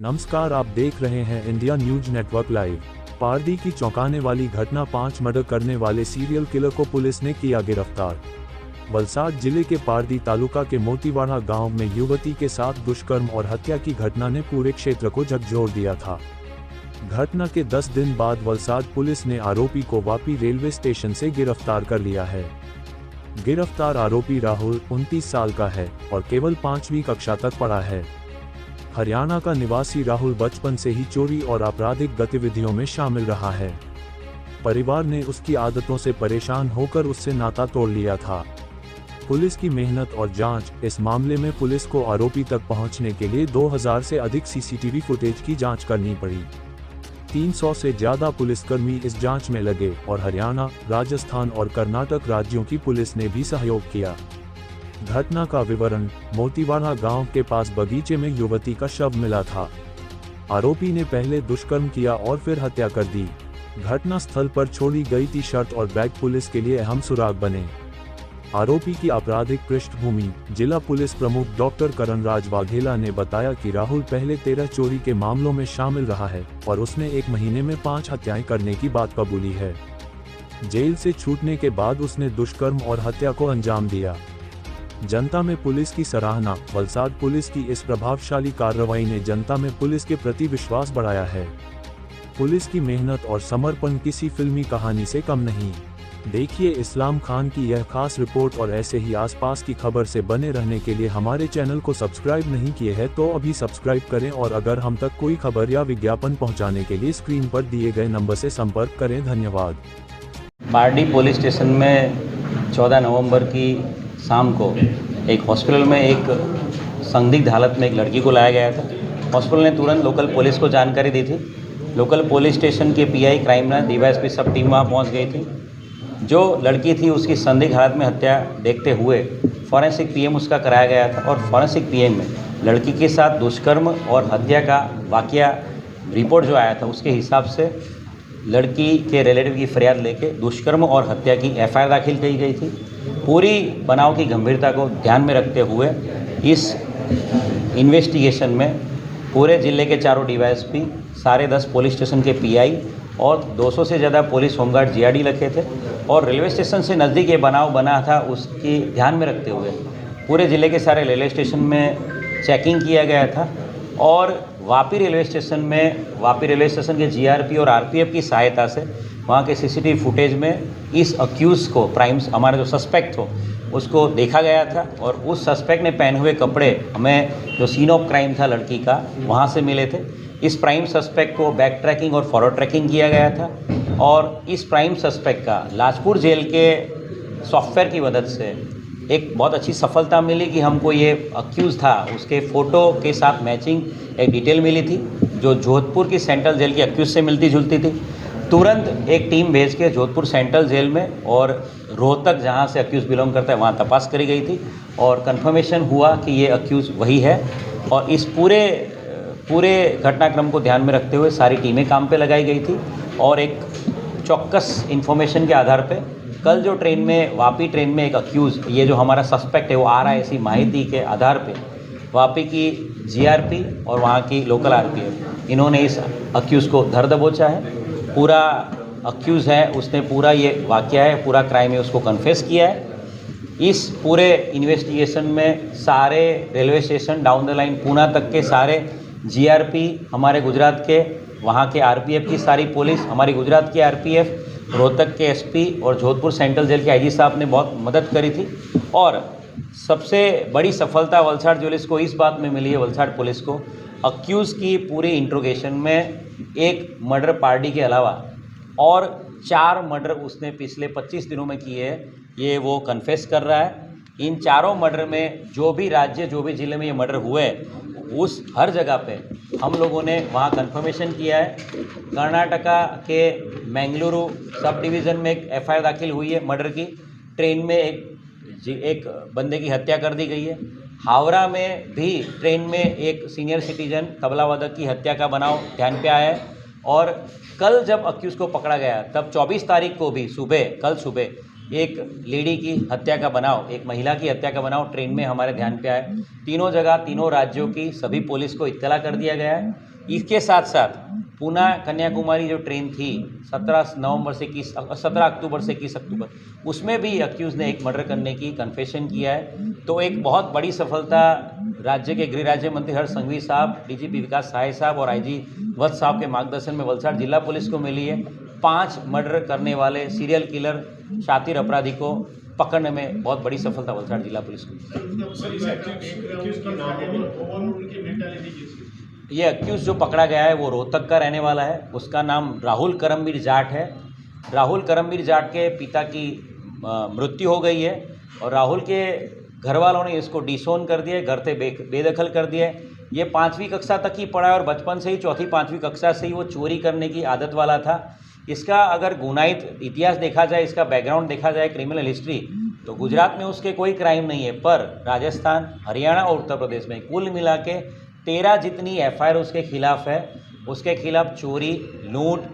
नमस्कार, आप देख रहे हैं India news network live. Pardi की चौंकाने वाली घटना, 5 मर्डर करने वाले सीरियल किलर को पुलिस ने किया गिरफ्तार। वलसाड जिले के पारदी तालुका के मोतीवाड़ा गांव में युवती के साथ दुष्कर्म और हत्या की घटना ने पूरे क्षेत्र को झकझोर दिया था। घटना के 10 दिन बाद वलसाड पुलिस ने आरोपी को वापी रेलवे स्टेशन से गिरफ्तार कर लिया है। गिरफ्तार आरोपी राहुल 29 साल का है और केवल 5वीं कक्षा तक पढ़ा है। हरियाणा का निवासी राहुल बचपन से ही चोरी और आपराधिक गतिविधियों में शामिल रहा है। परिवार ने उसकी आदतों से परेशान होकर उससे नाता तोड़ लिया था। पुलिस की मेहनत और जांच, इस मामले में पुलिस को आरोपी तक पहुंचने के लिए 2000 से अधिक सीसीटीवी फुटेज की जांच करनी पड़ी। 300 से ज्यादा पुलिसकर्मी इस जांच में लगे और हरियाणा, राजस्थान और कर्नाटक राज्यों की पुलिस ने भी सहयोग किया। घटना का विवरण: मोतीवाड़ा गांव के पास बगीचे में युवती का शव मिला था। आरोपी ने पहले दुष्कर्म किया और फिर हत्या कर दी। घटना स्थल पर छोड़ी गई टी शर्ट और बैग पुलिस के लिए अहम सुराग बने। आरोपी की आपराधिक पृष्ठभूमि: जिला पुलिस प्रमुख डॉक्टर करणराज वाघेला ने बताया कि राहुल पहले 13 चोरी के मामलों में शामिल रहा है और उसने 1 महीने में 5 हत्याएं करने की बात कबूली है। जेल से छूटने के बाद उसने दुष्कर्म और हत्या को अंजाम दिया। जनता में पुलिस की सराहना: वलसाड पुलिस की इस प्रभावशाली कार्रवाई ने जनता में पुलिस के प्रति विश्वास बढ़ाया है। पुलिस की मेहनत और समर्पण किसी फिल्मी कहानी से कम नहीं। देखिए इस्लाम खान की यह खास रिपोर्ट और ऐसे ही आसपास की खबर से बने रहने के लिए हमारे चैनल को सब्सक्राइब नहीं किए हैं तो अभी सब्सक्राइब करें और अगर हम तक कोई खबर या विज्ञापन पहुंचाने के लिए स्क्रीन पर दिए गए नंबर से संपर्क करें। धन्यवाद। पारडी पुलिस स्टेशन में 14 नवंबर की शाम को एक हॉस्पिटल में एक संदिग्ध हालत में एक लड़की को लाया गया था। हॉस्पिटल ने तुरंत लोकल पुलिस को जानकारी दी थी। लोकल पुलिस स्टेशन के पीआई क्राइम ब्रांच डीवाईएसपी सब टीम वहाँ पहुँच गई थी। जो लड़की थी उसकी संदिग्ध हालत में हत्या देखते हुए फॉरेंसिक पीएम उसका कराया गया था और फॉरेंसिक पीएम में लड़की के साथ दुष्कर्म और हत्या का वाकया रिपोर्ट जो आया था उसके हिसाब से लड़की के रिलेटिव की फरियाद लेके दुष्कर्म और हत्या की एफआईआर दाखिल की गई थी। पूरी बनाव की गंभीरता को ध्यान में रखते हुए इस इन्वेस्टिगेशन में पूरे ज़िले के चारों डीवाईएसपी, सारे 10 पुलिस स्टेशन के पीआई और 200 से ज़्यादा पुलिस होमगार्ड जीआरडी रखे थे और रेलवे स्टेशन से नज़दीक ये बनाव बना था उसकी ध्यान में रखते हुए पूरे ज़िले के सारे रेलवे स्टेशन में चेकिंग किया गया था और वापी रेलवे स्टेशन के जीआरपी और आरपीएफ की सहायता से वहाँ के सीसीटीवी फुटेज में इस अक्यूज़ को हमारा जो सस्पेक्ट हो उसको देखा गया था और उस सस्पेक्ट ने पहने हुए कपड़े हमें जो सीन ऑफ क्राइम था लड़की का वहाँ से मिले थे। इस प्राइम सस्पेक्ट को बैक ट्रैकिंग और फॉरवर्ड ट्रैकिंग किया गया था और इस प्राइम सस्पेक्ट का लाजपुर जेल के सॉफ्टवेयर की मदद से एक बहुत अच्छी सफलता मिली कि हमको ये अक्यूज़ था उसके फ़ोटो के साथ मैचिंग एक डिटेल मिली थी जो जोधपुर की सेंट्रल जेल की अक्यूज़ से मिलती जुलती थी। तुरंत एक टीम भेज के जोधपुर सेंट्रल जेल में और रोहतक जहाँ से अक्यूज़ बिलोंग करता है वहाँ तपास करी गई थी और कंफर्मेशन हुआ कि ये अक्यूज़ वही है और इस पूरे घटनाक्रम को ध्यान में रखते हुए सारी टीमें काम पे लगाई गई थी और एक चौक्कस इन्फॉर्मेशन के आधार पे कल जो वापी ट्रेन में एक अक्यूज़ ये जो हमारा सस्पेक्ट है वो आ रहा है, ऐसी माहिती के आधार पे वापी की जीआरपी और वहाँ की लोकल आरपीएफ इन्होंने इस अक्यूज़ को धर दबोचा है। पूरा अक्यूज़ है उसने पूरा ये वाकया है, पूरा क्राइम है उसको कन्फेस किया है। इस पूरे इन्वेस्टिगेशन में सारे railway station down the line Poona तक के सारे जीआरपी, हमारे गुजरात के वहाँ के आरपीएफ की सारी पुलिस, हमारी गुजरात की आरपीएफ, रोहतक के एसपी और जोधपुर सेंट्रल जेल के आईजी साहब ने बहुत मदद करी थी और सबसे बड़ी सफलता वलसाड पुलिस को इस बात में मिली है, वलसाड पुलिस को अक्यूज़ की पूरी इंट्रोगेशन में एक मर्डर पार्टी के अलावा और 4 मर्डर उसने पिछले 25 दिनों में किए हैं, ये वो कन्फेस कर रहा है। इन चारों मर्डर में जो भी ज़िले में ये मर्डर हुए उस हर जगह पे हम लोगों ने वहाँ कंफर्मेशन किया है। कर्नाटका के मैंगलुरु सब डिवीज़न में एक एफआईआर दाखिल हुई है मर्डर की। ट्रेन में एक बंदे की हत्या कर दी गई है। हावड़ा में भी ट्रेन में एक सीनियर सिटीजन तबला वादक की हत्या का बनाव ध्यान पे आया है और कल जब अक्यूज़ को पकड़ा गया तब 24 तारीख को भी कल सुबह एक लेडी की हत्या का बनाव, एक महिला की हत्या का बनाव ट्रेन में हमारे ध्यान पे आए। तीनों जगह तीनों राज्यों की सभी पुलिस को इत्तला कर दिया गया है इसके साथ साथ पूना कन्याकुमारी जो ट्रेन थी 17 अक्टूबर से 21 अक्टूबर, उसमें भी अक्यूज़ ने एक मर्डर करने की कन्फेशन किया है। तो एक बहुत बड़ी सफलता राज्य के गृह राज्य मंत्री हर्ष संघवी साहब, डीजीपी विकास सहाय साहब और आईजी वत्स साहब के मार्गदर्शन में वलसाड़ जिला पुलिस को मिली है। 5 मर्डर करने वाले सीरियल किलर शातिर अपराधी को पकड़ने में बहुत बड़ी सफलता वलसाड़ जिला पुलिस को। ये अक्यूज़ जो पकड़ा गया है वो रोहतक का रहने वाला है। उसका नाम राहुल करमवीर जाट है। राहुल करमवीर जाट के पिता की मृत्यु हो गई है और राहुल के घर वालों ने इसको डिसोन कर दिया, घर से बेदखल कर दिया। ये 5वीं कक्षा तक ही पढ़ा है और बचपन से ही 4ठी-5वीं कक्षा से ही वो चोरी करने की आदत वाला था। इसका अगर गुनाहित इतिहास देखा जाए, इसका बैकग्राउंड देखा जाए, क्रिमिनल हिस्ट्री, तो गुजरात में उसके कोई क्राइम नहीं है, पर राजस्थान, हरियाणा और उत्तर प्रदेश में कुल मिला के 13 जितनी एफआईआर उसके खिलाफ है। उसके खिलाफ चोरी, लूट,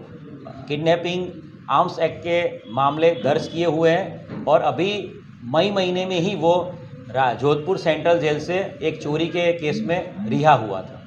किडनैपिंग, आर्म्स एक्ट के मामले दर्ज किए हुए हैं और अभी मई महीने में ही वो जोधपुर सेंट्रल जेल से एक चोरी के केस में रिहा हुआ था।